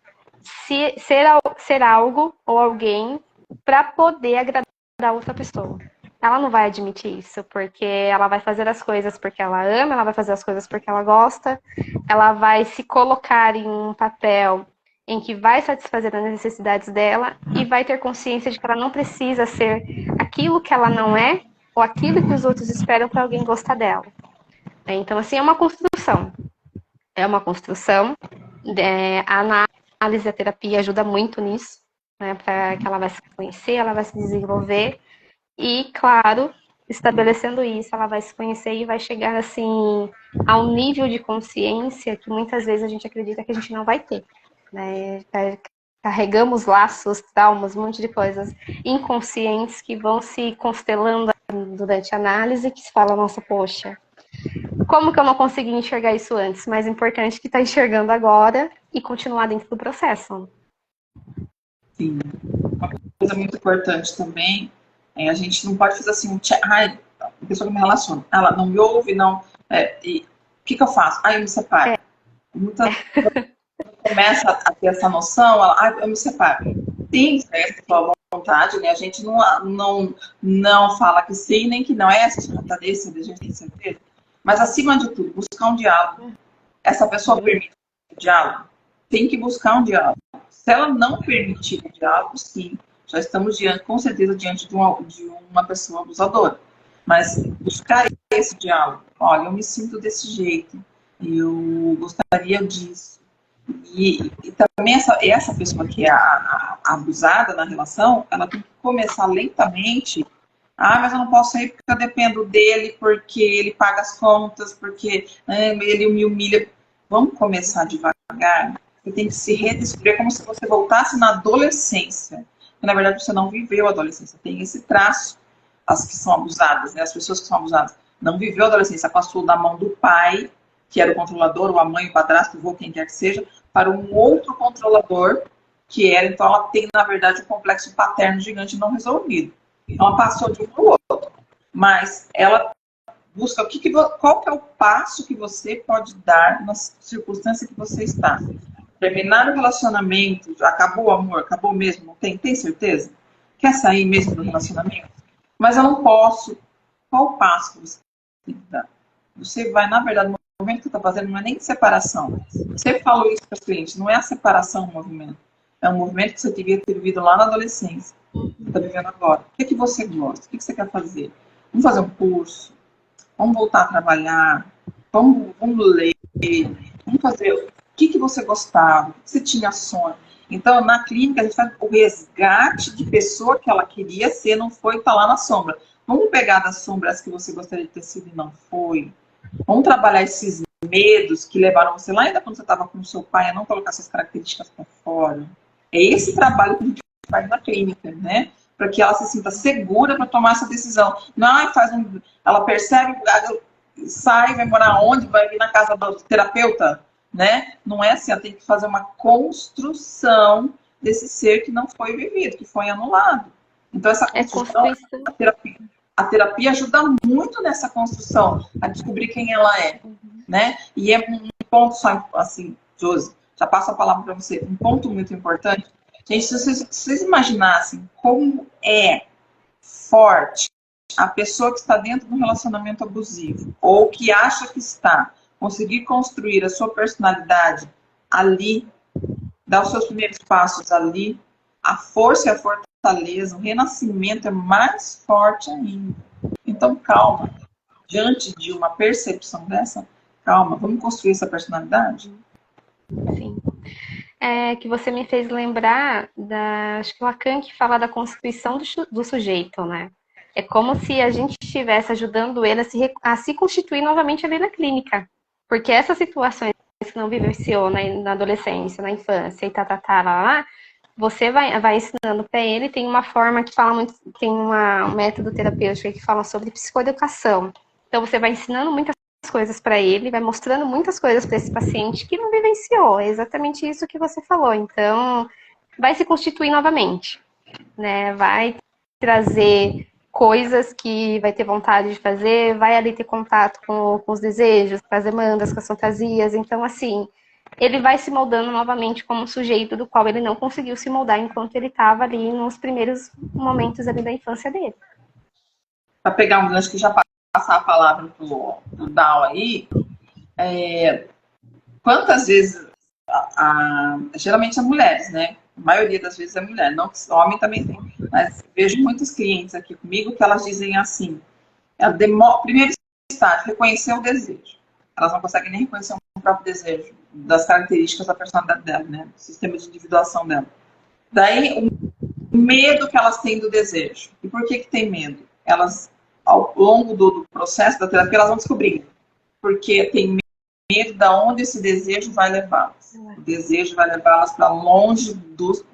ser algo ou alguém para poder agradar outra pessoa. Ela não vai admitir isso, porque ela vai fazer as coisas porque ela ama, ela vai fazer as coisas porque ela gosta, ela vai se colocar em um papel em que vai satisfazer as necessidades dela e vai ter consciência de que ela não precisa ser aquilo que ela não é ou aquilo que os outros esperam para alguém gostar dela. Então, assim, é uma construção. É uma construção. A análise e a terapia ajuda muito nisso, né? Para que ela vai se conhecer, ela vai se desenvolver. E, claro, estabelecendo isso, ela vai se conhecer e vai chegar, assim, a um nível de consciência que muitas vezes a gente acredita que a gente não vai ter, né? Carregamos laços, traumas, um monte de coisas inconscientes que vão se constelando durante a análise, que se fala, nossa, poxa, como que eu não consegui enxergar isso antes? Mais importante que tá enxergando agora e continuar dentro do processo. Sim. Uma coisa muito importante também a gente não pode fazer assim, a pessoa que me relaciona, ela não me ouve, não. E o que eu faço? Eu me separo. Muitas começa a ter essa noção, eu me separo. Sim, é a sua vontade, né? A gente não fala que sim, nem que não. Essa vontade desse, a gente tem certeza. Mas, acima de tudo, buscar um diálogo. Essa pessoa permite o diálogo? Tem que buscar um diálogo. Se ela não permitir o diálogo, sim, já estamos com certeza diante de uma pessoa abusadora. Mas buscar esse diálogo. Olha, eu me sinto desse jeito. Eu gostaria disso. E também essa pessoa que é a abusada na relação, ela tem que começar lentamente. Mas eu não posso sair porque eu dependo dele, porque ele paga as contas, porque ele me humilha. Vamos começar devagar. Você tem que se redescobrir como se você voltasse na adolescência. Porque, na verdade, você não viveu a adolescência. Tem esse traço, as que são abusadas, né? As pessoas que são abusadas. Não viveu a adolescência, passou da mão do pai, que era o controlador, ou a mãe, o padrasto, o avô, quem quer que seja, para um outro controlador, que era, então ela tem, na verdade, um complexo paterno gigante não resolvido. Ela passou de um para o outro. Mas ela busca qual que é o passo que você pode dar na circunstância que você está. Terminar o relacionamento, acabou o amor, acabou mesmo, tem certeza? Quer sair mesmo do relacionamento? Mas eu não posso. Qual o passo que você tem que dar? Você vai, na verdade, no movimento que você está fazendo não é nem separação. Você falou isso para os clientes, não é a separação do movimento. É um movimento que você devia ter vivido lá na adolescência. Você está vivendo agora. O que você gosta? O que você quer fazer? Vamos fazer um curso? Vamos voltar a trabalhar? Vamos ler? Vamos fazer o que você gostava? O que você tinha sonho? Então, na clínica, a gente faz o resgate de pessoa que ela queria ser, não foi, está lá na sombra. Vamos pegar das sombras que você gostaria de ter sido e não foi. Vamos trabalhar esses medos que levaram você lá ainda quando você estava com o seu pai a não colocar suas características para fora. É esse trabalho que a gente faz na clínica, né? Para que ela se sinta segura para tomar essa decisão. Não, ela percebe, sai, vai morar onde, vai vir na casa do terapeuta, né? Não é assim, ela tem que fazer uma construção desse ser que não foi vivido, que foi anulado. Então, essa construção, a terapia ajuda muito nessa construção, a descobrir quem ela é, né? E é um ponto só, assim, Josi, já passo a palavra para você, um ponto muito importante. Gente, se vocês imaginassem como é forte a pessoa que está dentro de um relacionamento abusivo, ou que acha que está, conseguir construir a sua personalidade ali, dar os seus primeiros passos ali, a força e a fortaleza, o renascimento é mais forte ainda. Então, calma. Diante de uma percepção dessa, calma, vamos construir essa personalidade? Sim. Que você me fez lembrar acho que o Lacan que fala da constituição do sujeito, né? É como se a gente estivesse ajudando ele a se constituir novamente ali na clínica. Porque essas situações que não vivenciou na adolescência, na infância e lá, você vai ensinando para ele. Tem uma forma que fala muito, tem um método terapêutico que fala sobre psicoeducação. Então você vai ensinando muitas coisas para ele, vai mostrando muitas coisas para esse paciente que não vivenciou. É exatamente isso que você falou. Então, vai se constituir novamente, né? Vai trazer coisas que vai ter vontade de fazer, vai ali ter contato com os desejos, com as demandas, com as fantasias. Então, assim, ele vai se moldando novamente como um sujeito do qual ele não conseguiu se moldar enquanto ele estava ali nos primeiros momentos ali da infância dele. Para pegar um gancho que já passar a palavra pro Dal aí, quantas vezes, geralmente são mulheres, né? A maioria das vezes é mulher, não, homem também tem. Mas vejo muitos clientes aqui comigo que elas dizem assim, primeiro estágio, reconhecer o desejo. Elas não conseguem nem reconhecer o próprio desejo, das características da personalidade dela, né? Do sistema de individuação dela. Daí, o medo que elas têm do desejo. E por que tem medo? Elas, ao longo do processo da terapia, elas vão descobrindo. Porque tem medo de onde esse desejo vai levá-las. O desejo vai levá-las para longe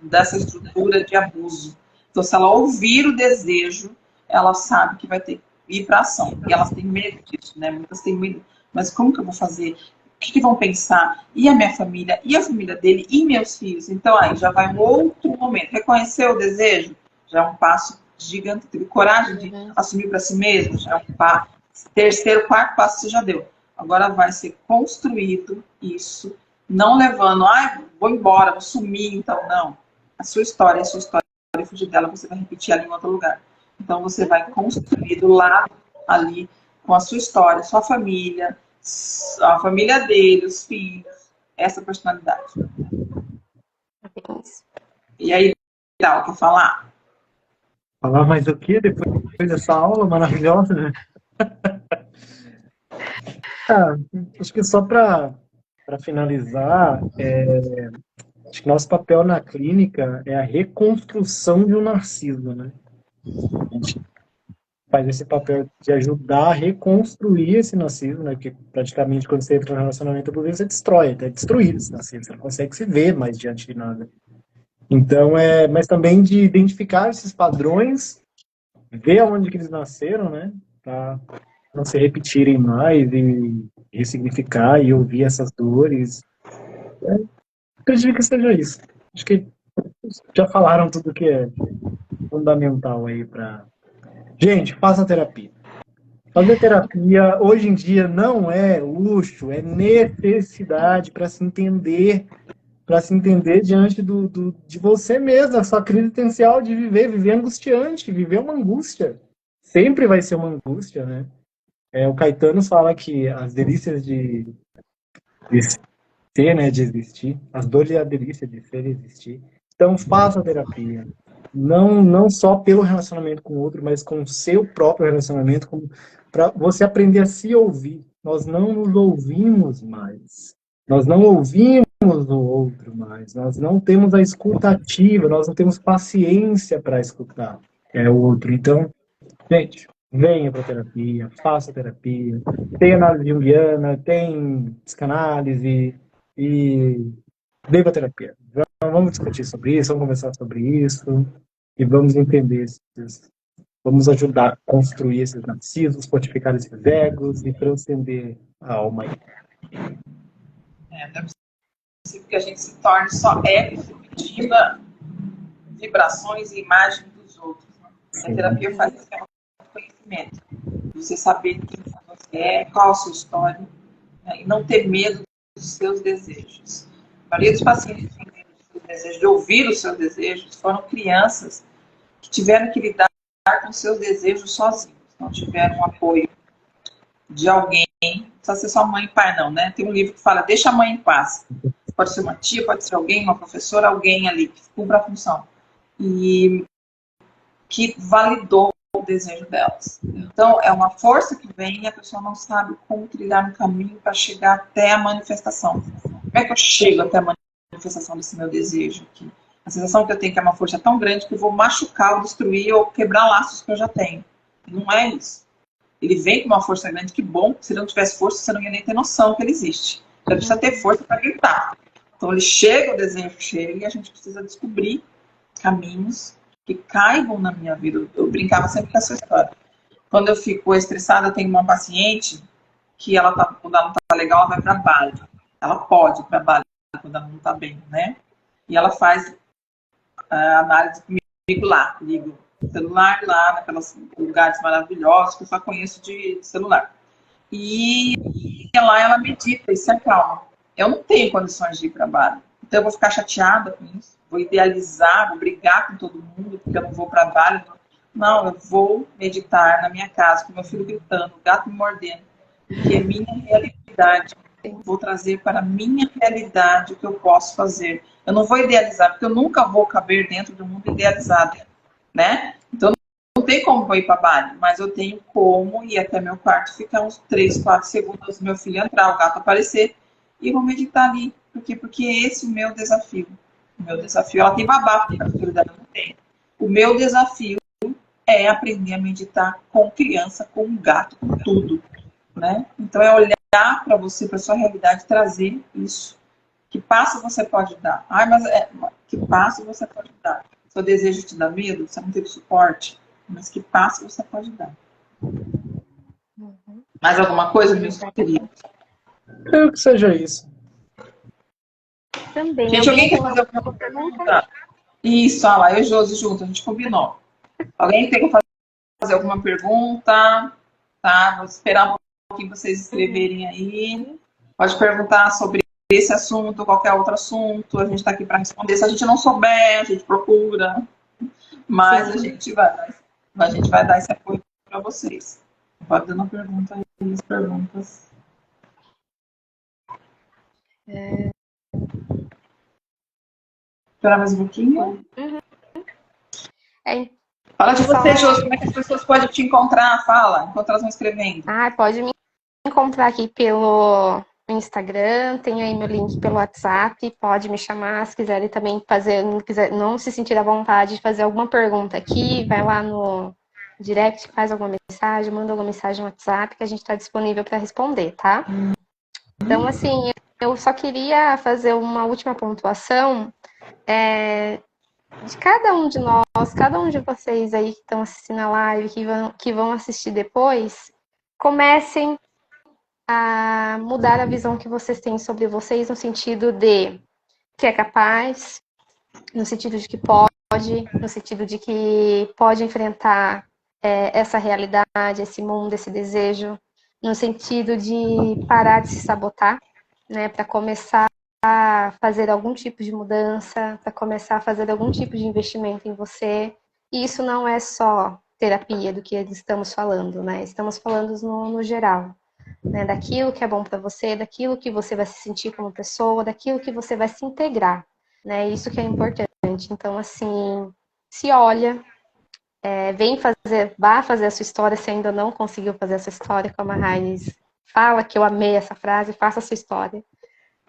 dessa estrutura de abuso. Então, se ela ouvir o desejo, ela sabe que vai ter que ir para ação. E elas têm medo disso, né? Muitas têm medo. Mas como que eu vou fazer? O que vão pensar? E a minha família? E a família dele? E meus filhos? Então, aí já vai um outro momento. Reconhecer o desejo já é um passo gigante. Ter coragem de assumir para si mesmo já é um passo. Terceiro, quarto passo você já deu. Agora vai ser construído isso, não levando, vou embora, vou sumir, então, não. A sua história, e fugir dela, você vai repetir ali em outro lugar. Então, você vai construir do lado ali, com a sua história, sua família, a família dele, os filhos, essa personalidade. E aí, Dal, quer falar? Falar mais o quê depois dessa aula maravilhosa, né? Acho que só para finalizar, acho que nosso papel na clínica é a reconstrução de um narciso, né? A gente faz esse papel de ajudar a reconstruir esse narciso, né? Porque praticamente quando você entra no relacionamento abusivo, você destrói, é destruído esse narciso, você não consegue se ver mais diante de nada. Então, mas também de identificar esses padrões, ver aonde que eles nasceram, né? Para não se repetirem mais e ressignificar e ouvir essas dores. Acredito que seja isso. Acho que já falaram tudo que é fundamental aí para... Gente, faça terapia. Fazer terapia hoje em dia não é luxo, é necessidade para se entender diante de você mesmo, a sua crise existencial de viver angustiante, viver uma angústia. Sempre vai ser uma angústia, né? O Caetano fala que as delícias de ser, né, de existir, as dores e a delícia de ser e existir. Então, faça terapia. Não só pelo relacionamento com o outro, mas com o seu próprio relacionamento, para você aprender a se ouvir. Nós não nos ouvimos mais. Nós não ouvimos o outro mais. Nós não temos a escuta ativa, nós não temos paciência para escutar o outro. Então, gente, venha para terapia, faça terapia. Tem análise junguiana, tem psicanálise e venha para terapia. Vamos discutir sobre isso, vamos conversar sobre isso e vamos entender vamos ajudar a construir esses narcisos, fortificar esses egos e transcender a alma. Não é possível que a gente se torne só eco, repetitiva, vibrações e imagens dos outros. Né? A terapia faz isso, é um conhecimento. Você saber quem você é, qual a sua história, né? E não ter medo dos seus desejos. A maioria dos pacientes que têm medo dos seus desejos, de ouvir os seus desejos, foram crianças que tiveram que lidar com os seus desejos sozinhos, não tiveram um apoio de alguém, não precisa ser só mãe e pai não, né? Tem um livro que fala, deixa a mãe em paz. Pode ser uma tia, pode ser alguém, uma professora, alguém ali que cumpra a função. e que validou o desejo delas. Então, é uma força que vem e a pessoa não sabe como trilhar um caminho para chegar até a manifestação. Como é que eu chego até a manifestação desse meu desejo aqui? A sensação que eu tenho é que é uma força tão grande que eu vou machucar, ou destruir, ou quebrar laços que eu já tenho. E não é isso. Ele vem com uma força grande, que bom, se ele não tivesse força, você não ia nem ter noção que ele existe. Então, precisa ter força para gritar. Então, ele chega, o desejo chega, e a gente precisa descobrir caminhos que caibam na minha vida. Eu brincava sempre com essa história. Quando eu fico estressada, eu tenho uma paciente que ela tá, quando ela não tá legal, ela vai para Bali. Ela pode ir para Bali quando ela não tá bem, né? E ela faz análise comigo lá. Ligo o celular lá, naqueles lugares maravilhosos que eu só conheço de celular. E lá ela medita e se acalma. Eu não tenho condições de ir para Bali. Então eu vou ficar chateada com isso. Vou idealizar, vou brigar com todo mundo, porque eu não vou para Bali. Não, eu vou meditar na minha casa, com meu filho gritando, o gato me mordendo, que é minha realidade. Eu vou trazer para a minha realidade o que eu posso fazer. Eu não vou idealizar, porque eu nunca vou caber dentro do mundo idealizado, né? Então não tem como eu ir para Bali, mas eu tenho como ir até meu quarto, ficar uns 3, 4 segundos, meu filho entrar, o gato aparecer, e vou meditar ali. Por quê? Porque esse é o meu desafio. O meu desafio, ela tem babá, porque a filha dela não tem. O meu desafio é aprender a meditar com criança, com gato, com tudo, né? Então é olhar para você, para sua realidade, trazer isso. Que passo você pode dar? Que passo você pode dar? Seu desejo te dá medo? Você não teve suporte? Mas que passo você pode dar? Mais alguma coisa, meus queridos? Creio que seja isso. Também. Gente, alguém quer fazer alguma pergunta? Isso, olha lá, eu e Josi junto, a gente combinou. Alguém tem que fazer alguma pergunta? Tá? Vou esperar um pouquinho vocês escreverem aí. Pode perguntar sobre esse assunto ou qualquer outro assunto. A gente está aqui para responder. Se a gente não souber, a gente procura. Mas a gente vai dar esse apoio para vocês. Pode dar uma pergunta aí, as perguntas. Esperar mais um pouquinho. Fala de você, Josi, como é que as pessoas podem te encontrar? Fala, enquanto elas vão escrevendo. Pode me encontrar aqui pelo Instagram, tem aí meu link pelo WhatsApp, pode me chamar se quiserem também fazer, não se sentir à vontade de fazer alguma pergunta aqui, vai lá no direct, faz alguma mensagem, manda alguma mensagem no WhatsApp que a gente está disponível para responder, tá? Então, assim, eu só queria fazer uma última pontuação de cada um de nós, cada um de vocês aí que estão assistindo a live, que vão assistir depois, comecem a mudar a visão que vocês têm sobre vocês no sentido de que é capaz, no sentido de que pode, no sentido de que pode enfrentar essa realidade, esse mundo, esse desejo, no sentido de parar de se sabotar, né, para começar a fazer algum tipo de mudança, para começar a fazer algum tipo de investimento em você. E isso não é só terapia do que estamos falando, né? Estamos falando no geral. Né, daquilo que é bom para você, daquilo que você vai se sentir como pessoa, daquilo que você vai se integrar, né? Isso que é importante. Então, assim, se olha, vá fazer a sua história, se ainda não conseguiu fazer essa história, como a Raines fala, que eu amei essa frase, faça a sua história,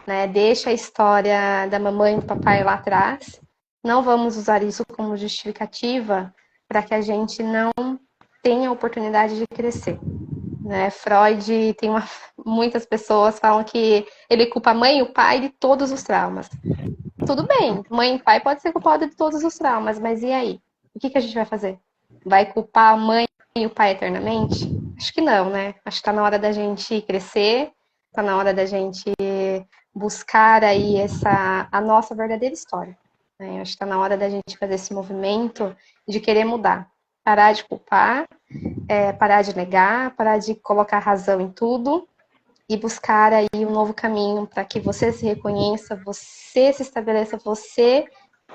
né? Deixa a história da mamãe e do papai lá atrás. Não vamos usar isso como justificativa para que a gente não tenha a oportunidade de crescer. Né? Freud tem muitas pessoas falam que ele culpa a mãe e o pai de todos os traumas. Tudo bem, mãe e pai pode ser culpado de todos os traumas, mas e aí? O que a gente vai fazer? Vai culpar a mãe e o pai eternamente? Acho que não, né? Acho que tá na hora da gente crescer, tá na hora da gente buscar aí a nossa verdadeira história. Né? Acho que tá na hora da gente fazer esse movimento de querer mudar. Parar de culpar, parar de negar, parar de colocar razão em tudo e buscar aí um novo caminho para que você se reconheça, você se estabeleça, você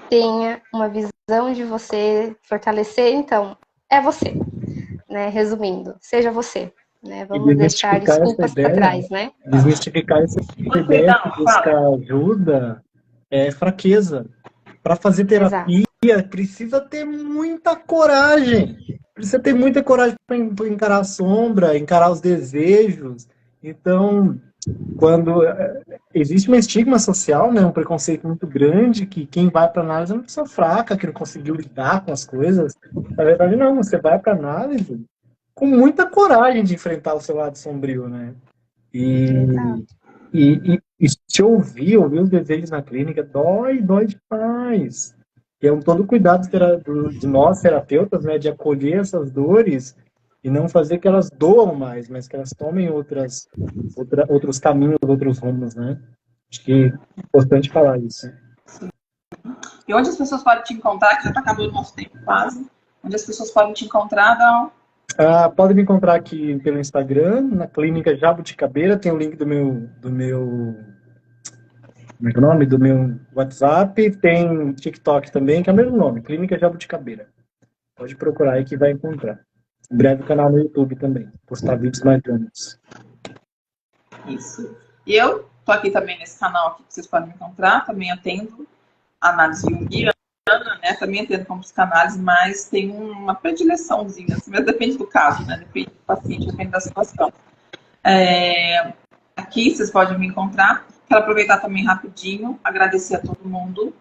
tenha uma visão de você, fortalecer. Então, é você, né? Resumindo, seja você. Né? Vamos deixar desculpas para trás, né? Desmistificar essa ideia que buscar ajuda é fraqueza. Para fazer terapia, precisa ter muita coragem. Precisa ter muita coragem para encarar a sombra, encarar os desejos. Então, quando existe um estigma social, né, um preconceito muito grande, que quem vai para análise é uma pessoa fraca, que não conseguiu lidar com as coisas. Na verdade, não. Você vai para análise com muita coragem de enfrentar o seu lado sombrio, né? E se ouvir os desejos na clínica, dói demais. E é todo cuidado de nós, terapeutas, né, de acolher essas dores e não fazer que elas doam mais, mas que elas tomem outros caminhos, outros rumos, né? Acho que é importante falar isso. E onde as pessoas podem te encontrar, que já está acabando o nosso tempo quase, onde as pessoas podem te encontrar, Dal? Pode me encontrar aqui pelo Instagram, na Clínica Jabuticabeira, tem o link do meu como é que é o nome? Do meu WhatsApp, tem TikTok também, que é o mesmo nome, Clínica Jabuticabeira. Pode procurar aí que vai encontrar. Em breve o canal no YouTube também, postar vídeos mais grandes. Isso. E eu tô aqui também nesse canal aqui que vocês podem me encontrar, também atendo análise junguiana, né? Também atendo como psicanálise, mas tem uma predileçãozinha, assim, mas depende do caso, né? Depende do paciente, depende da situação. Aqui vocês podem me encontrar. Quero aproveitar também rapidinho, agradecer a todo mundo,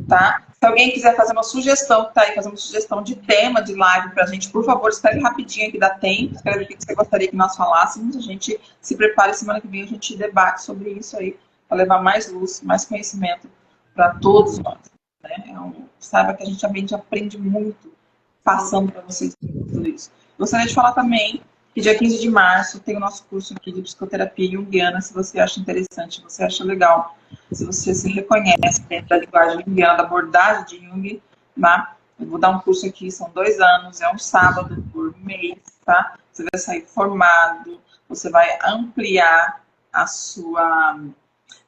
tá? Se alguém quiser fazer uma sugestão, que tá aí, fazer uma sugestão de tema de live pra gente, por favor, escreve rapidinho aqui, dá tempo, escreve o que você gostaria que nós falássemos, a gente se prepare, semana que vem a gente debate sobre isso aí, para levar mais luz, mais conhecimento para todos nós, né? Saiba que a gente aprende muito passando para vocês tudo isso. Gostaria de falar também que dia 15 de março tem o nosso curso aqui de psicoterapia junguiana, se você acha interessante, se você acha legal, se você se reconhece dentro da linguagem junguiana, da abordagem de Jung, tá? Eu vou dar um curso aqui, são 2 anos, é um sábado por mês, tá? Você vai sair formado, você vai ampliar a sua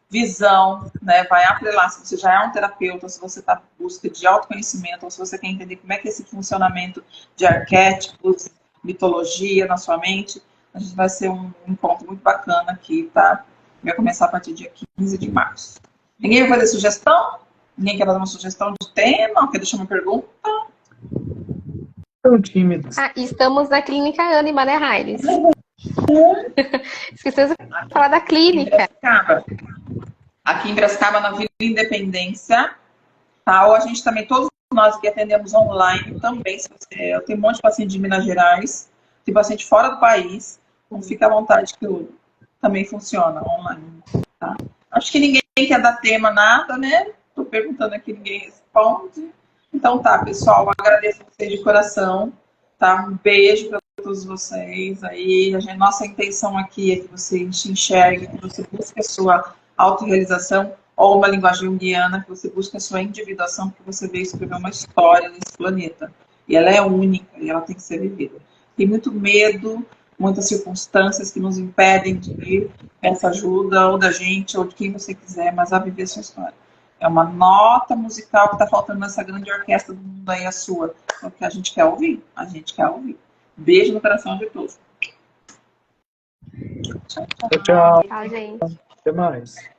visão, né? Vai atrelar se você já é um terapeuta, se você está em busca de autoconhecimento, ou se você quer entender como é que é esse funcionamento de arquétipos, mitologia na sua mente. A gente vai ser um encontro muito bacana aqui, tá? Vai começar a partir do dia 15 de março. Ninguém vai fazer sugestão? Ninguém quer fazer uma sugestão de tema? Quer deixar uma pergunta? Tão tímidos. Estamos na Clínica Ânima, né, Raires? Esquecemos de falar da clínica. Aqui em Piracicaba, na Vila Independência, tá? Ou a gente também, todos nós que atendemos online também, eu tenho um monte de paciente de Minas Gerais, tem paciente fora do país, então fica à vontade que também funciona online, tá? Acho que ninguém quer dar tema, nada, né? Tô perguntando aqui, ninguém responde. Então tá, pessoal, agradeço a vocês de coração, tá? Um beijo para todos vocês aí. Nossa intenção aqui é que você se enxergue, que você busque a sua autorrealização, ou uma linguagem junguiana, que você busque a sua individuação, porque você veio escrever uma história nesse planeta. E ela é única, e ela tem que ser vivida. Tem muito medo, muitas circunstâncias que nos impedem de ir essa ajuda, ou da gente, ou de quem você quiser, mas a viver a sua história. É uma nota musical que está faltando nessa grande orquestra do mundo aí, a sua. É o que a gente quer ouvir. A gente quer ouvir. Beijo no coração de todos. Tchau. Tchau, gente. Até mais.